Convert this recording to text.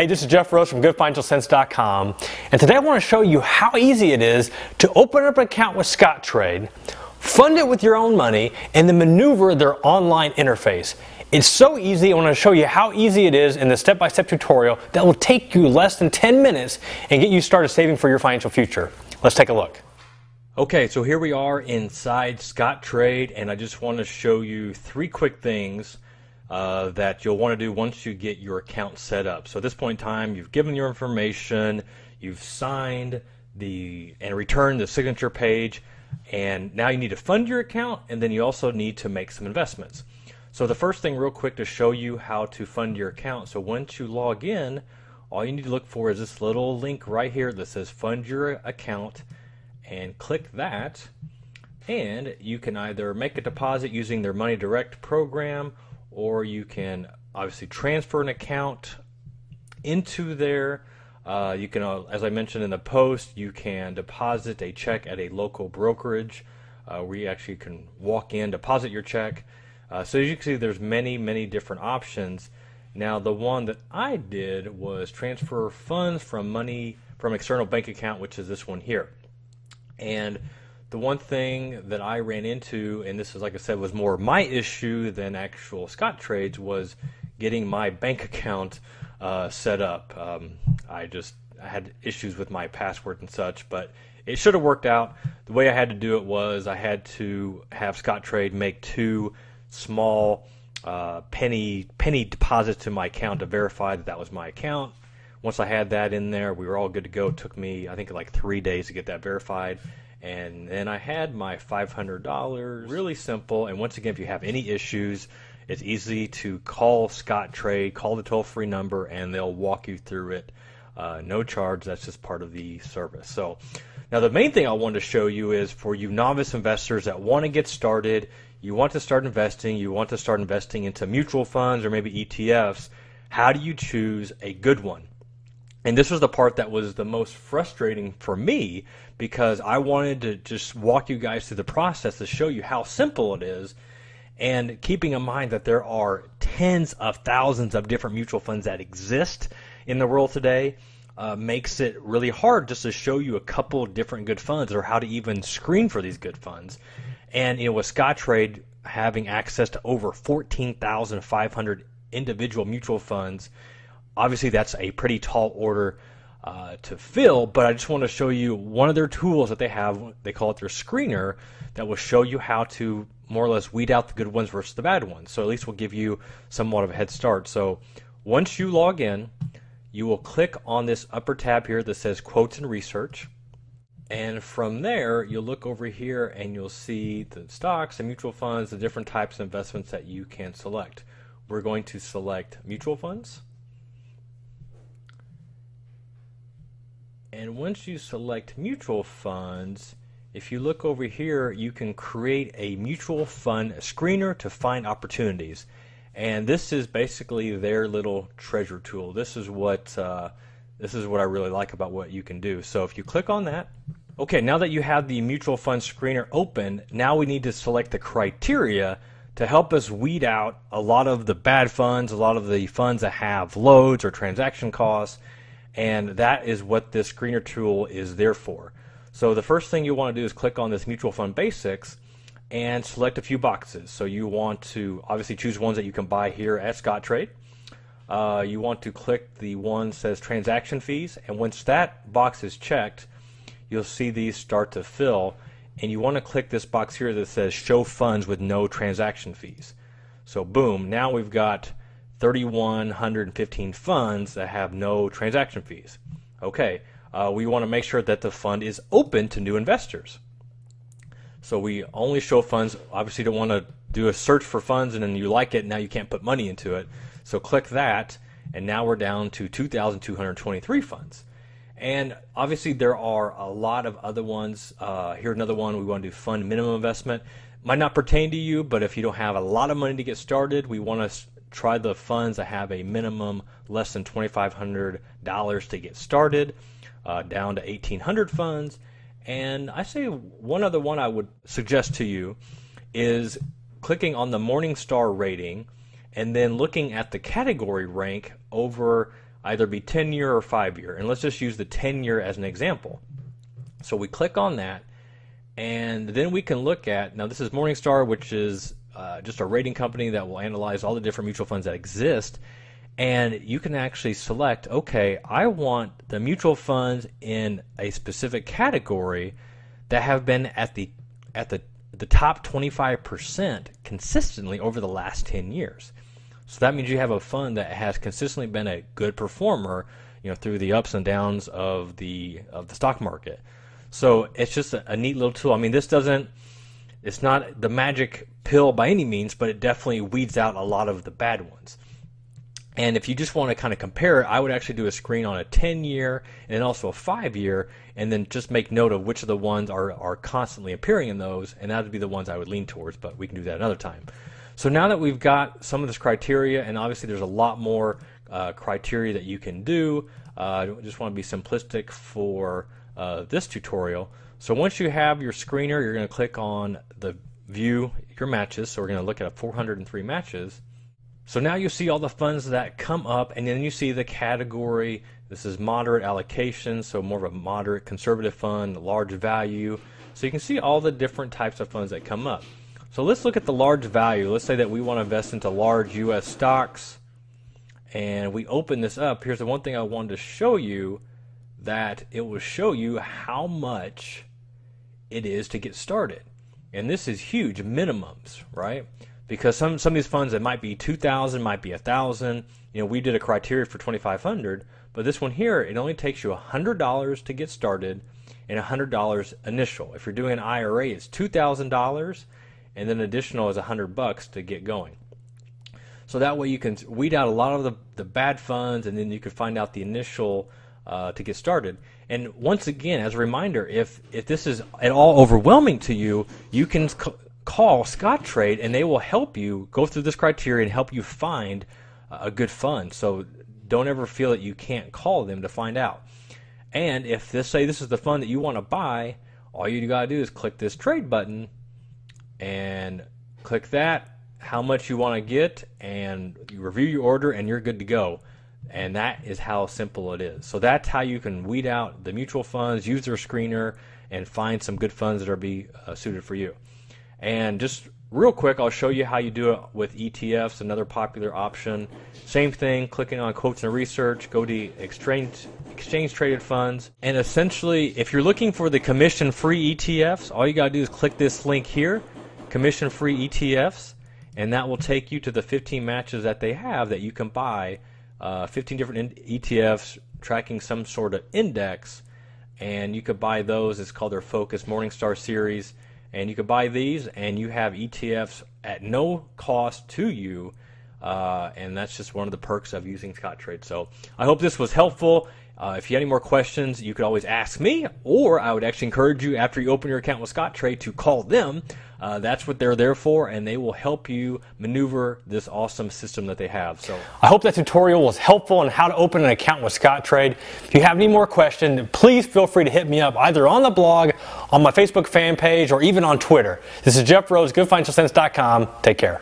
Hey, this is Jeff Roth from GoodFinancialSense.com, and today I want to show you how easy it is to open up an account with Scottrade, fund it with your own money, and then maneuver their online interface. It's so easy. I want to show you how easy it is in the step-by-step tutorial that will take you less than 10 minutes and get you started saving for your financial future. Let's take a look. Okay, so here we are inside Scottrade, and I just want to show you three quick things that you'll want to do once you get your account set up. So at this point in time, you've given your information, you've signed and returned the signature page, and now you need to fund your account, and then you also need to make some investments. So the first thing real quick to show you how to fund your account. So once you log in, all you need to look for is this little link right here that says fund your account, and click that, and you can either make a deposit using their Money Direct program, or you can obviously transfer an account into there. You can, as I mentioned in the post, you can deposit a check at a local brokerage where you actually can walk in, deposit your check. So as you can see, there's many different options. Now the one that I did was transfer funds from external bank account, which is this one here. And the one thing that I ran into, and this is, like I said, was more my issue than actual Scottrade's, was getting my bank account set up. I had issues with my password and such, but it should have worked out. The way I had to do it was I had to have Scottrade make two small penny deposits to my account to verify that that was my account. Once I had that in there, we were all good to go. It took me, I think, like 3 days to get that verified. And then I had my $500. Really simple. And once again, if you have any issues, it's easy to call Scottrade, call the toll-free number, and they'll walk you through it. No charge. That's just part of the service. So now the main thing I wanted to show you is for you novice investors that want to get started, you want to start investing into mutual funds or maybe ETFs, how do you choose a good one? And this was the part that was the most frustrating for me, because I wanted to just walk you guys through the process to show you how simple it is, and keeping in mind that there are tens of thousands of different mutual funds that exist in the world today, makes it really hard just to show you a couple different good funds or how to even screen for these good funds. And with Scottrade having access to over 14,500 individual mutual funds, obviously that's a pretty tall order to fill, but I just want to show you one of their tools that they have. They call it their screener, that will show you how to more or less weed out the good ones versus the bad ones. So at least we'll give you somewhat of a head start. So once you log in, you will click on this upper tab here that says Quotes and Research. And from there, you'll look over here and you'll see the stocks and mutual funds, the different types of investments that you can select. We're going to select mutual funds. And once you select mutual funds, if you look over here, you can create a mutual fund screener to find opportunities. And this is basically their little treasure tool. This is what I really like about what you can do. So if you click on that, okay, now that you have the mutual fund screener open, now we need to select the criteria to help us weed out a lot of the bad funds, a lot of the funds that have loads or transaction costs. And that is what this screener tool is there for. So the first thing you want to do is click on this Mutual Fund Basics and select a few boxes. So you want to obviously choose ones that you can buy here at Scottrade. You want to click the one that says Transaction Fees, and once that box is checked, you'll see these start to fill, and you want to click this box here that says Show Funds with No Transaction Fees. So boom, now we've got 3,115 funds that have no transaction fees. Okay, we want to make sure that the fund is open to new investors. So we only show funds. Obviously, don't want to do a search for funds and then you like it, and now you can't put money into it. So click that, and now we're down to 2,223 funds. And obviously, there are a lot of other ones. Here's another one. We want to do fund minimum investment. Might not pertain to you, but if you don't have a lot of money to get started, we want to try the funds that have a minimum less than $2,500 to get started, down to 1,800 funds. And I say one other one I would suggest to you is clicking on the Morningstar rating and then looking at the category rank over either be 10-year or 5-year. And let's just use the 10-year as an example. So we click on that, and then we can look at, now this is Morningstar, which is just a rating company that will analyze all the different mutual funds that exist. And you can actually select, okay, I want the mutual funds in a specific category that have been at the top 25% consistently over the last 10 years. So that means you have a fund that has consistently been a good performer, through the ups and downs of the stock market. So it's just a neat little tool. I mean, it's not the magic pill by any means, but it definitely weeds out a lot of the bad ones. And if you just want to kind of compare it, I would actually do a screen on a 10-year and then also a 5-year, and then just make note of which of the ones are constantly appearing in those, and that would be the ones I would lean towards, but we can do that another time. So now that we've got some of this criteria, and obviously there's a lot more criteria that you can do, I just want to be simplistic for this tutorial. So once you have your screener, you're going to click on the view your matches. So we're going to look at 403 matches. So now you see all the funds that come up, and then you see the category. This is moderate allocation, so more of a moderate conservative fund, large value. So you can see all the different types of funds that come up. So let's look at the large value. Let's say that we want to invest into large U.S. stocks, and we open this up. Here's the one thing I wanted to show you, that it will show you how much it is to get started. And this is huge, minimums, right? Because some of these funds, it might be 2,000, might be 1,000. We did a criteria for 2,500, but this one here, it only takes you $100 to get started and $100 initial. If you're doing an IRA, it's $2,000, and then additional is $100 to get going. So that way you can weed out a lot of the bad funds, and then you can find out the initial to get started. And once again, as a reminder, if this is at all overwhelming to you, you can call Scottrade, and they will help you go through this criteria and help you find a good fund. So don't ever feel that you can't call them to find out. And if say this is the fund that you want to buy, all you got to do is click this trade button and click that, how much you want to get, and you review your order, and you're good to go. And that is how simple it is. So that's how you can weed out the mutual funds, use their screener, and find some good funds that are suited for you. And just real quick, I'll show you how you do it with ETFs, another popular option. Same thing, clicking on quotes and research, go to exchange traded funds. And essentially, if you're looking for the commission-free ETFs, all you got to do is click this link here, commission-free ETFs, and that will take you to the 15 matches that they have that you can buy, 15 different ETFs tracking some sort of index, and you could buy those. It's called their Focus Morningstar series. And you could buy these, and you have ETFs at no cost to you, and that's just one of the perks of using Scottrade. So I hope this was helpful. If you have any more questions, you could always ask me, or I would actually encourage you, after you open your account with Scottrade, to call them. That's what they're there for, and they will help you maneuver this awesome system that they have. So I hope that tutorial was helpful on how to open an account with Scottrade. If you have any more questions, please feel free to hit me up either on the blog, on my Facebook fan page, or even on Twitter. This is Jeff Rose, GoodFinancialSense.com. Take care.